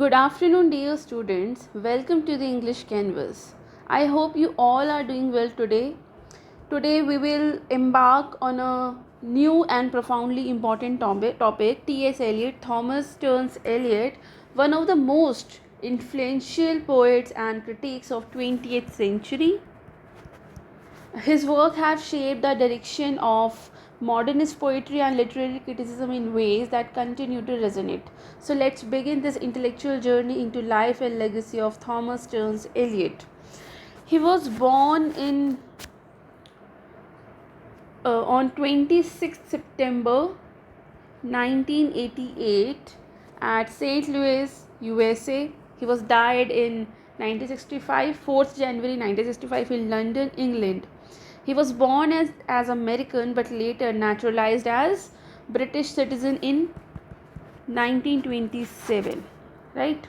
Good afternoon, dear students. Welcome to the English Canvas. I hope you all are doing well today. Today, we will embark on a new and profoundly important topic. T.S. Eliot, Thomas Stearns Eliot, one of the most influential poets and critics of 20th century. His work have shaped the direction of modernist poetry and literary criticism in ways that continue to resonate. So let's begin this intellectual journey into life and legacy of Thomas Stearns Eliot. He was born on 26th September 1988 at St. Louis, USA. He was died in 1965, 4th January 1965 in London, England. He was born as American but later naturalized as British citizen in 1927, right?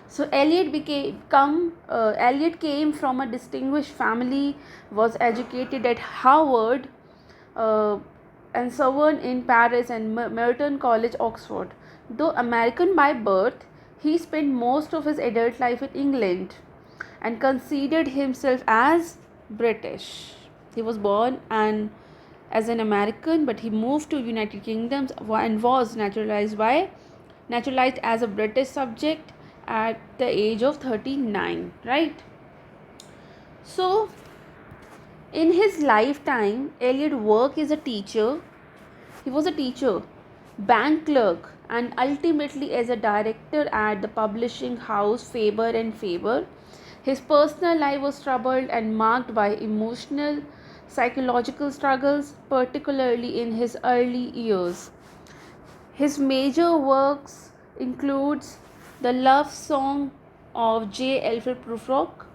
So Eliot came from a distinguished family, was educated at Harvard uh, and Sorbonne in Paris and Merton College, Oxford. Though American by birth, he spent most of his adult life in England and considered himself as British. He was born as an American, but he moved to United Kingdom and was naturalized as a British subject at the age of 39, right? So in his lifetime, Eliot worked as a teacher. He was a teacher, bank clerk, and ultimately as a director at the publishing house Faber and Faber. His personal life was troubled and marked by emotional, psychological struggles, particularly in his early years. His major works includes The Love Song of J. Alfred Prufrock.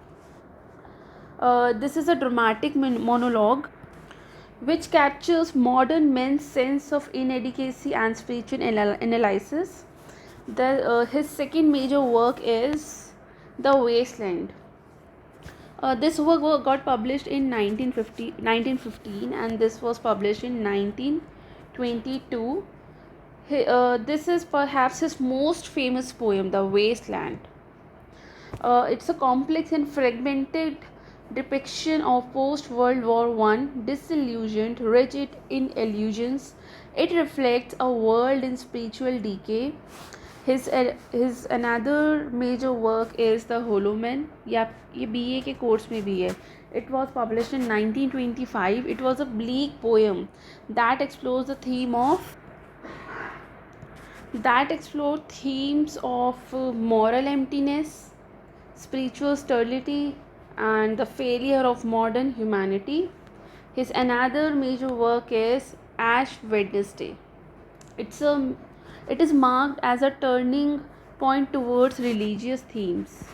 This is a dramatic monologue which captures modern men's sense of inadequacy and spiritual analysis. His second major work is The Wasteland. This work got published in 1915 and this was published in 1922. This is perhaps his most famous poem, The Wasteland. It's a complex and fragmented depiction of post-World War I disillusioned, rigid in illusions. It reflects a world in spiritual decay. His another major work is The Hollow Man. या ये BA के course में भी है. It was published in 1925. It was a bleak poem that explores themes of moral emptiness, spiritual sterility, and the failure of modern humanity. His another major work is Ash Wednesday. It is marked as a turning point towards religious themes.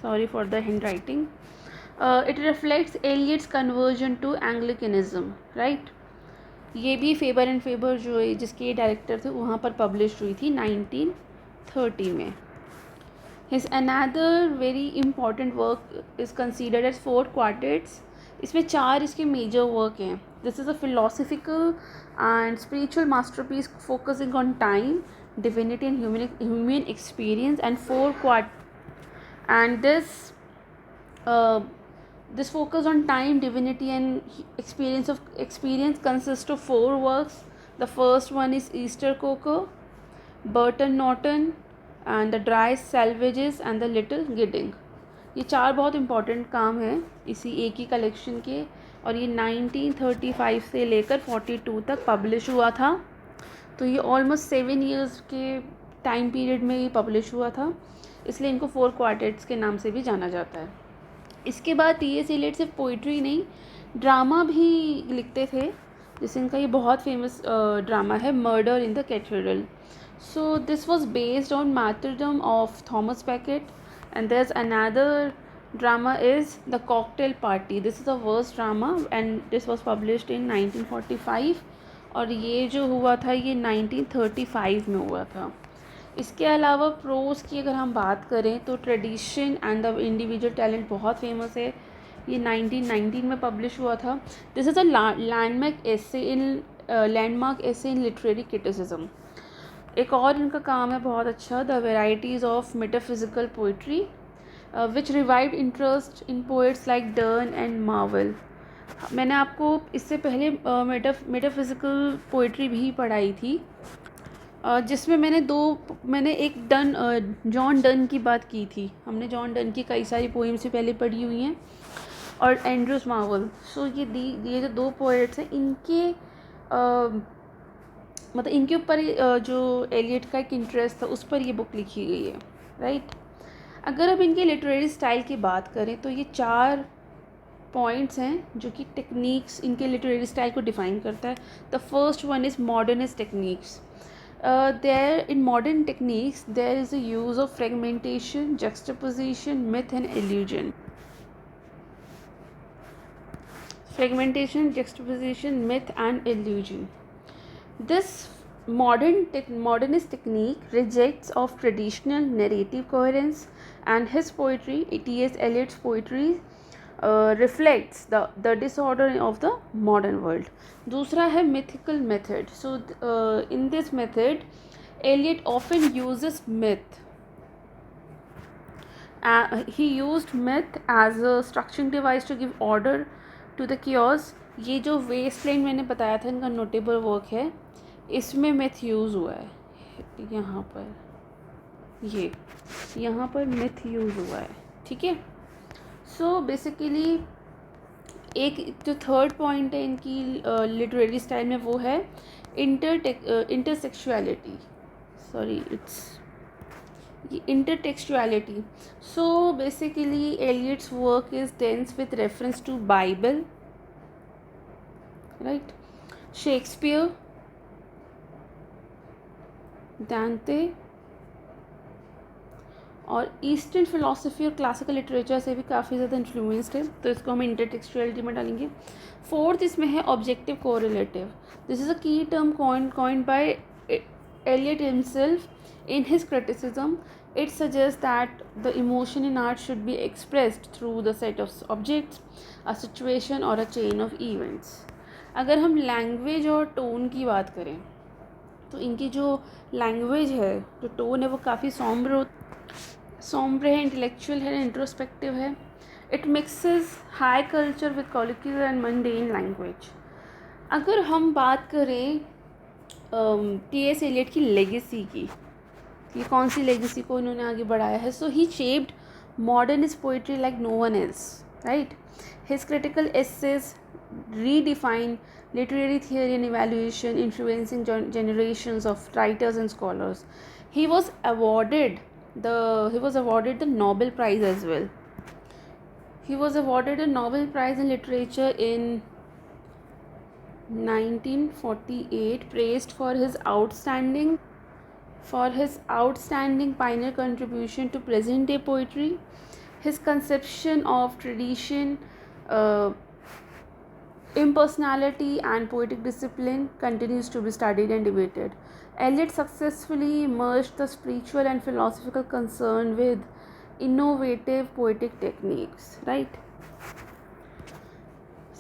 Sorry for the handwriting. It reflects Eliot's conversion to Anglicanism, right? ये भी favour and favour जो है जिसके director थे वहाँ पर publish हुई थी 1930 में. His another very important work is considered as 4 quartets. इसमें 4 इसके मेजर वर्क हैं. This is a philosophical and spiritual masterpiece focusing on time, divinity and human experience, and 4 and this focus on time, divinity and experience consists of 4 works. The first one is Easter Coker, Burton Norton, and The Dry Salvages and The Little Gidding. ये 4 बहुत important काम हैं इसी एक ही collection के और ये 1935 से लेकर 42 तक पब्लिश हुआ था. तो ये ऑलमोस्ट 7 इयर्स के टाइम पीरियड में ये पब्लिश हुआ था, इसलिए इनको 4 क्वार्टेट्स के नाम से भी जाना जाता है. इसके बाद T.S. Eliot सिर्फ पोइट्री नहीं, ड्रामा भी लिखते थे, जैसे इनका ये बहुत फेमस ड्रामा है murder in the cathedral. So this was based on martyrdom of Thomas Becket, and there's another drama is The Cocktail Party. This is the worst drama and this was published in 1945 और ये जो हुआ था ये 1935 में हुआ था. इसके अलावा प्रोज की अगर हम बात करें तो tradition and the individual talent बहुत फेमस है. ये 1919 में पब्लिश हुआ था. This is a landmark essay in literary criticism. एक और इनका काम है बहुत अच्छा, the varieties of metaphysical poetry which revived interest in poets like Dern and Marvel. मैंने आपको इससे पहले मेटाफिजिकल पोइट्री भी पढ़ाई थी, जिसमें मैंने एक जॉन डन की बात की थी। हमने जॉन डन की कई सारी पोइम से पहले पढ़ी हुई हैं, और एंड्रूस मार्वल। सो ये जो दो पोएट्स हैं, मतलब इनके ऊपर जो एलियट का एक इंटरेस्ट था, उस पर ये बुक लिखी गई है, राइट। अगर अब इनके लिटरेरी स्टाइल की बात करें तो ये 4 पॉइंट्स हैं जो कि टेक्निक्स इनके लिटरेरी स्टाइल को डिफाइन करता है। The first one is modernist techniques. There in modern techniques there is a use of fragmentation, juxtaposition, myth and illusion. Fragmentation, juxtaposition, myth and illusion. This modernist technique rejects of traditional narrative coherence, and his poetry, T.S. Eliot's poetry, reflects the disorder of the modern world. दूसरा है mythical method. So in this method Eliot often uses myth. He used myth as a structuring device to give order to the chaos. ये जो Westland मैंने बताया था, इनका notable work है, इसमें myth यूज़ हुआ है। यहाँ पर myth यूज़ हुआ है, ठीक है। सो बेसिकली एक जो थर्ड पॉइंट है इनकी लिटरेरी स्टाइल में, वो है intertextuality. So basically Eliot's work is dense with reference to Bible, right, Shakespeare, Dante और ईस्टर्न फिलोसफी और क्लासिकल लिटरेचर से भी काफ़ी ज़्यादा इन्फ्लुएंस्ड है, तो इसको हम इंटरटेक्सचुअलिटी में डालेंगे। फोर्थ इसमें है objective correlative. This is a key term coined by Eliot himself in his criticism. It suggests that the emotion in art should be expressed through the set of objects, a situation or a chain of events. अगर हम language और tone की बात करें तो इनकी जो language है, जो टोन है, वो काफ़ी सॉम्ब्रे है, इंटेलेक्चुअल है, इंट्रोस्पेक्टिव है. It mixes high culture with colloquial and mundane language. अगर हम बात करें टी.एस. एलियट की लेगेसी की, ये कौन सी लेगेसी को इन्होंने आगे बढ़ाया है. सो ही shaped modernist poetry like no one else, right? His critical essays redefine literary theory and evaluation, influencing generations of writers and scholars. He was awarded the Nobel Prize as well. He was awarded a Nobel Prize in Literature in 1948, praised for his outstanding pioneer contribution to present day poetry. His conception of tradition, impersonality and poetic discipline continues to be studied and debated. Eliot successfully merged the spiritual and philosophical concern with innovative poetic techniques, right?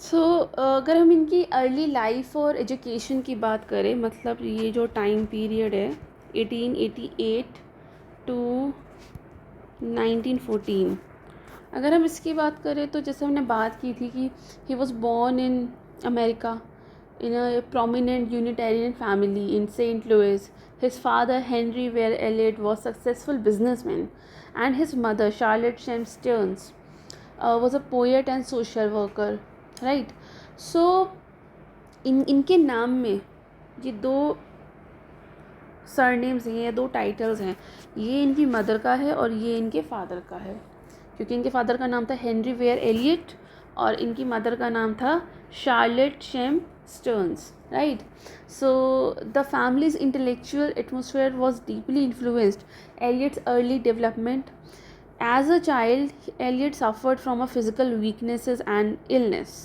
सो अगर हम इनकी early life और education की बात करें, मतलब ये जो टाइम पीरियड है 1888 टू 1914, अगर हम इसकी बात करें तो जैसे हमने बात की थी कि he was born in America in a prominent Unitarian family in St. Louis. His father, Henry Ware Eliot, was a successful businessman, and his mother, Charlotte Shem Stearns, was a poet and social worker, right? So, इनके नाम में ये दो surnames हैं, ये दो titles हैं, ये इनकी मदर का है और ये इनके फादर का है, क्योंकि इनके फादर का नाम था हेनरी वेयर एलियट और इनकी मदर का नाम था Charlotte Champe Stearns, right? So the family's intellectual atmosphere was deeply influenced Eliot's early development. As a child, Eliot suffered from a physical weaknesses and illness.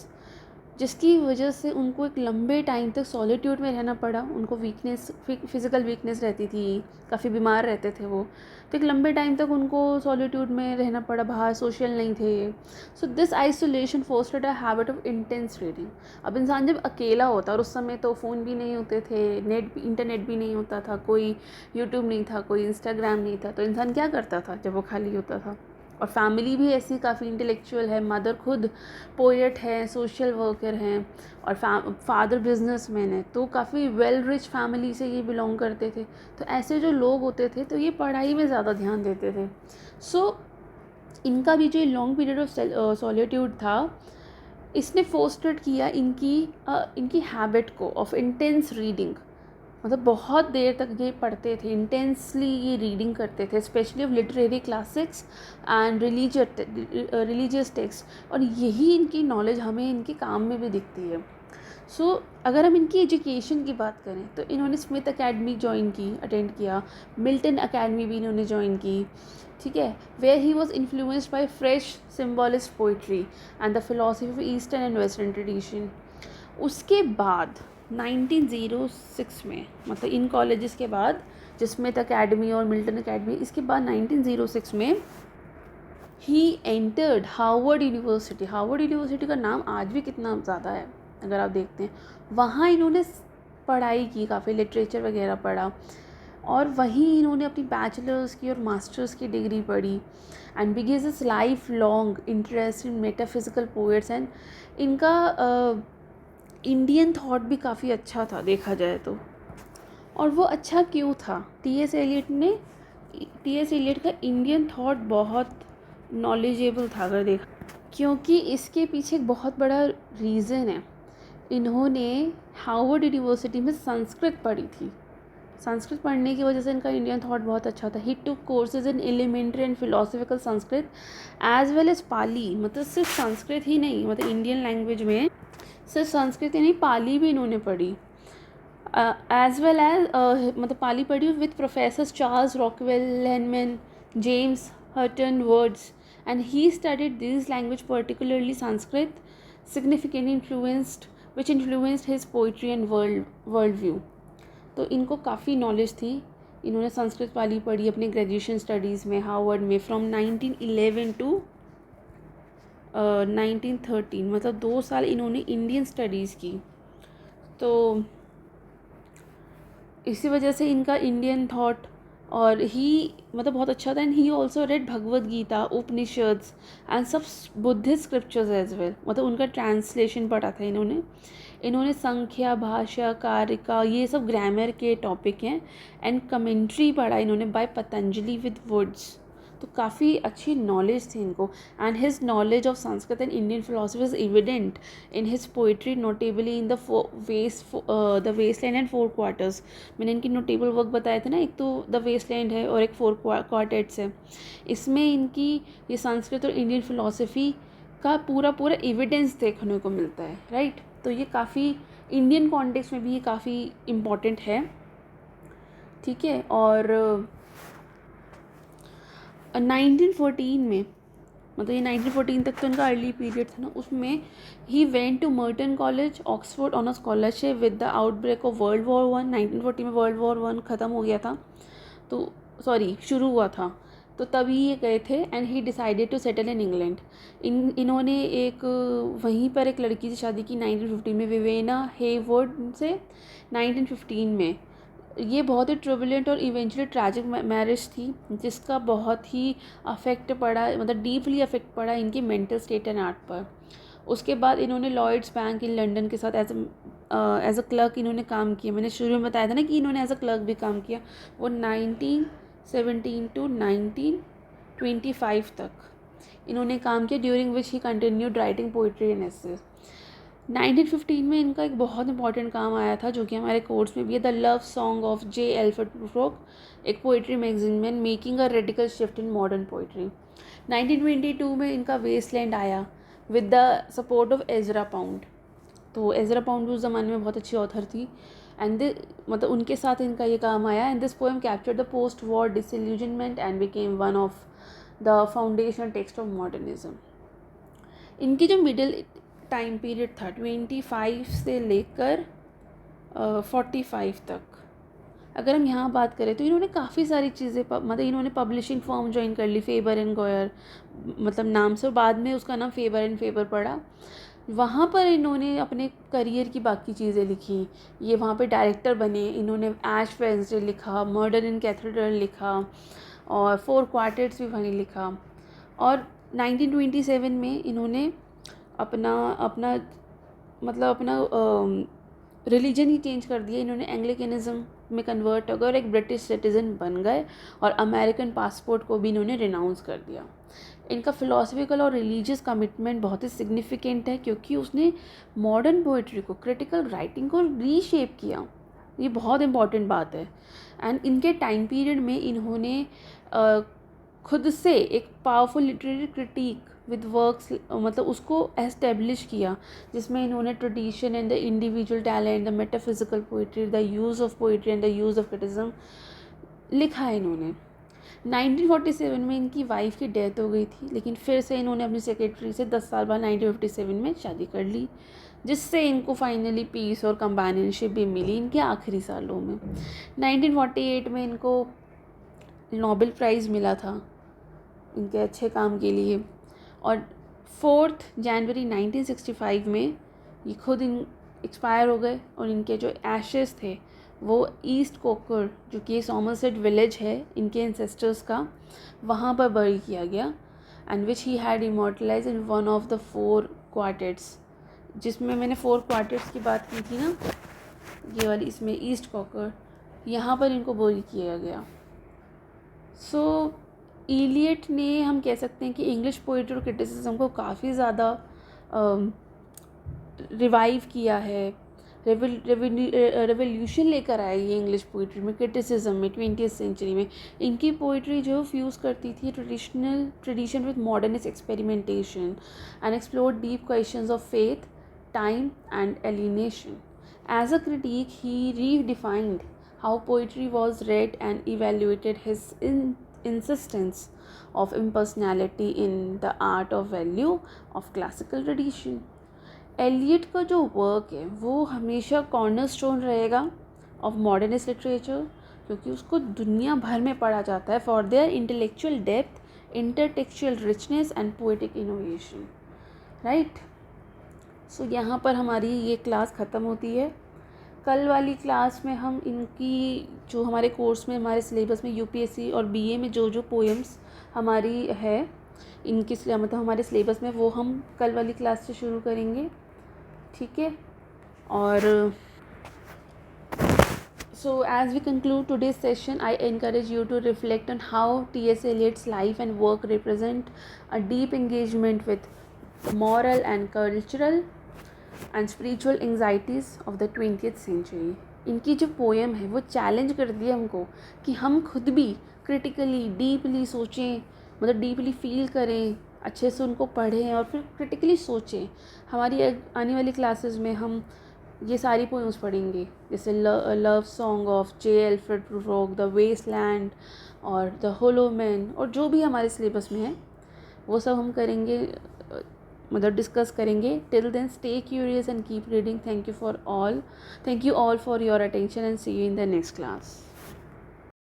जिसकी वजह से उनको एक लंबे टाइम तक सॉलिट्यूड में रहना पड़ा। उनको फिज़िकल वीकनेस रहती थी, काफ़ी बीमार रहते थे वो, तो एक लंबे टाइम तक उनको सॉलिट्यूड में रहना पड़ा, बाहर सोशल नहीं थे। So this isolation fostered a habit of intense reading. अब इंसान जब अकेला होता, और उस समय तो फ़ोन भी नहीं होते थे, इंटरनेट भी नहीं होता था, कोई यूट्यूब नहीं था, कोई इंस्टाग्राम नहीं था, तो इंसान क्या करता था जब वो खाली होता था। और फैमिली भी ऐसी काफ़ी इंटेलेक्चुअल है, मदर खुद पोएट है, सोशल वर्कर हैं, और फादर बिजनेसमैन है, तो काफ़ी वेल रिच फैमिली से ये बिलोंग करते थे। तो ऐसे जो लोग होते थे तो ये पढ़ाई में ज़्यादा ध्यान देते थे। सो इनका भी जो लॉन्ग पीरियड ऑफ सॉलिट्यूड था, इसने फोस्टेड किया इनकी हैबिट को ऑफ इंटेंस रीडिंग। मतलब बहुत देर तक ये पढ़ते थे, इंटेंसली ये रीडिंग करते थे, specially of literary classics and religious text. और यही इनकी नॉलेज हमें इनके काम में भी दिखती है। सो अगर हम इनकी एजुकेशन की बात करें तो इन्होंने स्मिथ अकेडमी ज्वाइन की, अटेंड किया, मिल्टन अकेडमी भी इन्होंने ज्वाइन की, ठीक है, where he was influenced by French symbolist poetry and the philosophy of eastern and western tradition. उसके बाद 1906 में, मतलब इन कॉलेजेस के बाद, जिसमें अकेडमी और मिल्टन अकेडमी, इसके बाद 1906 में he entered Harvard university. Harvard university का नाम आज भी कितना ज़्यादा है अगर आप देखते हैं। वहाँ इन्होंने पढ़ाई की, काफ़ी लिटरेचर वगैरह पढ़ा, और वहीं इन्होंने अपनी बैचलर्स की और मास्टर्स की डिग्री पढ़ी। And begins is life long interest in metaphysical poets. And इनका इंडियन थॉट भी काफ़ी अच्छा था देखा जाए तो। और वो अच्छा क्यों था? टी एस एलियट का इंडियन थॉट बहुत नॉलेजेबल था अगर देखा, क्योंकि इसके पीछे एक बहुत बड़ा रीज़न है। इन्होंने हार्वर्ड यूनिवर्सिटी में संस्कृत पढ़ी थी। संस्कृत पढ़ने की वजह से इनका इंडियन थॉट बहुत अच्छा था। He took courses in elementary and philosophical Sanskrit as well as Pali. मतलब सिर्फ संस्कृत ही नहीं, मतलब इंडियन लैंग्वेज में सिर्फ संस्कृत ही नहीं, पाली भी इन्होंने पढ़ी, एज वेल एज मतलब पाली पढ़ी with professor Charles Rockwell, Lanman, James Haughton Woods. And he studied this language, particularly Sanskrit, significantly influenced his poetry and world view। तो इनको काफ़ी नॉलेज थी। इन्होंने संस्कृत पाली पढ़ी अपने ग्रेजुएशन स्टडीज़ में हार्वर्ड में, फ्रॉम 1911 टू 1913, मतलब 2 साल इन्होंने इंडियन स्टडीज़ की। तो इसी वजह से इनका इंडियन थॉट और ही मतलब बहुत अच्छा था। And he also read Bhagavad Gita, Upanishads and सब बुद्धिस्ट स्क्रिप्चर्स एज वेल। मतलब उनका ट्रांसलेशन पढ़ा था इन्होंने संख्या, भाषा, कारिका, ये सब ग्रामर के टॉपिक हैं। एंड कमेंट्री पढ़ा इन्होंने बाय पतंजलि विद वर्ड्स। तो काफ़ी अच्छी नॉलेज थी इनको। And his knowledge of Sanskrit and Indian philosophy is evident in his poetry, notably in the waste land and 4 quarters. मैंने इनकी नोटेबल वर्क बताए थे ना, एक तो द वेस्टलैंड है और एक 4 क्वार्टेट्स है। इसमें इनकी ये संस्कृत और इंडियन फिलोसफी का पूरा एविडेंस देखने को मिलता है, राइट। तो ये काफ़ी इंडियन कॉन्टेक्स्ट में भी ये काफ़ी इम्पॉर्टेंट है, ठीक है। और 1914 में, मतलब ये 1914 तक तो इनका अर्ली पीरियड था ना, उसमें ही went to Merton college Oxford on a scholarship with the outbreak of world war 1। 1940 में वर्ल्ड वॉर 1 ख़त्म हो गया था, तो शुरू हुआ था, तो तभी ये गए थे। And he decided to settle in England. इन्होंने एक वहीं पर एक लड़की से शादी की 1915 में, विवेना हेवर्ड से। 1915 में ये बहुत ही ट्रबुलेंट और इवेंचुअली ट्रैजिक मैरिज थी, जिसका बहुत ही अफेक्ट पड़ा, मतलब डीपली अफेक्ट पड़ा इनकी मेंटल स्टेट एंड आर्ट पर। उसके बाद इन्होंने लॉयड्स बैंक इन लंदन के साथ एज अ क्लर्क इन्होंने काम किया। मैंने शुरू में बताया था ना कि इन्होंने एज अ क्लर्क भी काम किया। वो 1917 टू 1925 तक इन्होंने काम किया, during which he continued writing poetry and essays. 1915 में इनका एक बहुत इंपॉर्टेंट काम आया था, जो कि हमारे कोर्स में भी है, the love song of J Alfred Prufrock, एक पोइट्री मैगजीन में, making a radical shift in modern poetry. 1922 में इनका वेस्टलैंड आया with the support of Ezra Pound. तो एजरा पाउंड उस ज़माने में बहुत अच्छी ऑथर थी, एंड मतलब उनके साथ इनका ये काम आया। And this poem captured the post war disillusionment and became one of the foundational text of modernism. इनकी जो मिडिल टाइम पीरियड था 25 से लेकर 45 तक। अगर हम यहाँ बात करें तो इन्होंने काफ़ी सारी चीज़ें मतलब इन्होंने पब्लिशिंग फर्म ज्वाइन कर ली, फेबर एंड गॉयर मतलब नाम से, बाद में उसका नाम फेबर एंड फेबर पड़ा। वहाँ पर इन्होंने अपने करियर की बाकी चीज़ें लिखी। ये वहाँ पे डायरेक्टर बने, इन्होंने ऐश वेडनेसडे लिखा, मर्डर इन कैथेड्रल लिखा और 4 क्वार्टेट्स भी वहीं लिखा। और 1927 में इन्होंने अपना अपना मतलब अपना रिलीजन ही चेंज कर दिया। इन्होंने एंग्लिकनिज़म में कन्वर्ट हो गए और एक ब्रिटिश सिटीज़न बन गए और अमेरिकन पासपोर्ट को भी इन्होंने रिनाउंस कर दिया। इनका फ़िलासफ़िकल और रिलीजियस कमिटमेंट बहुत ही सिग्निफिकेंट है, क्योंकि उसने मॉडर्न पोइट्री को, क्रिटिकल राइटिंग को रीशेप किया। ये बहुत इंपॉर्टेंट बात है। एंड इनके टाइम पीरियड में इन्होंने खुद से एक powerful literary critic with works मतलब उसको एस्टेब्लिश किया, जिसमें इन्होंने tradition and the individual talent, the metaphysical poetry, the use of poetry and the use of criticism लिखा है इन्होंने। 1947 में इनकी वाइफ की डेथ हो गई थी, लेकिन फिर से इन्होंने अपनी सेक्रेटरी से 10 साल बाद 1957 में शादी कर ली, जिससे इनको फाइनली पीस और कंपेनियनशिप भी मिली इनके आखिरी सालों में। 1948 में इनको नोबेल प्राइज़ मिला था इनके अच्छे काम के लिए। और 4 जनवरी 1965 में ये खुद एक्सपायर हो गए और इनके जो एशेस थे वो ईस्ट कोकर, जो कि सॉमरसेट विलेज है इनके एंसेस्टर्स का, वहाँ पर बरी किया गया। And which he had immortalize in one of the 4 quartets, जिसमें मैंने 4 क्वार्टेट्स की बात की थी ना, ये वाली, इसमें ईस्ट कोकर, यहाँ पर इनको बरी किया गया। सो इलियट ने, हम कह सकते हैं कि इंग्लिश पोइट्री और क्रिटिसिज्म को काफ़ी ज़्यादा रिवाइव किया है, रेवोल्यूशन लेकर आए ये इंग्लिश पोइट्री में, क्रिटिसिज्म में 20th सेंचुरी में। इनकी पोइट्री जो फ्यूज़ करती थी tradition with modernist experimentation and explore deep questions of faith, time and alienation. As a critic he redefined how poetry was read and evaluated his insistence of impersonality in the art of value of classical tradition. Eliot का जो work है वो हमेशा cornerstone रहेगा of modernist literature, क्योंकि उसको दुनिया भर में पढ़ा जाता है for their intellectual depth, intertextual richness and poetic innovation, right. So यहाँ पर हमारी ये क्लास ख़त्म होती है। कल वाली क्लास में हम इनकी जो हमारे कोर्स में, हमारे सिलेबस में यूपीएससी और बीए में जो पोएम्स हमारी है इनकी मतलब हमारे सिलेबस में, वो हम कल वाली क्लास से शुरू करेंगे, ठीक है। और so as we conclude today's session, I encourage you to reflect on how T.S. Eliot's life and work represent a deep engagement with moral and cultural and spiritual anxieties of the 20th century. इनकी जो poem है वो challenge करती है हमको कि हम खुद भी क्रिटिकली डीपली सोचें, मतलब डीपली फील करें, अच्छे से उनको पढ़ें और फिर क्रिटिकली सोचें। हमारी आने वाली क्लासेस में हम ये सारी पोएम्स पढ़ेंगे, जैसे love song of J Alfred Prufrock, the Waste Land और द होलो मैन, और जो भी हमारे सिलेबस में है वो सब हम करेंगे, मतलब डिस्कस करेंगे। Till then stay curious and keep reading. Thank you all for your attention and see you in the next class.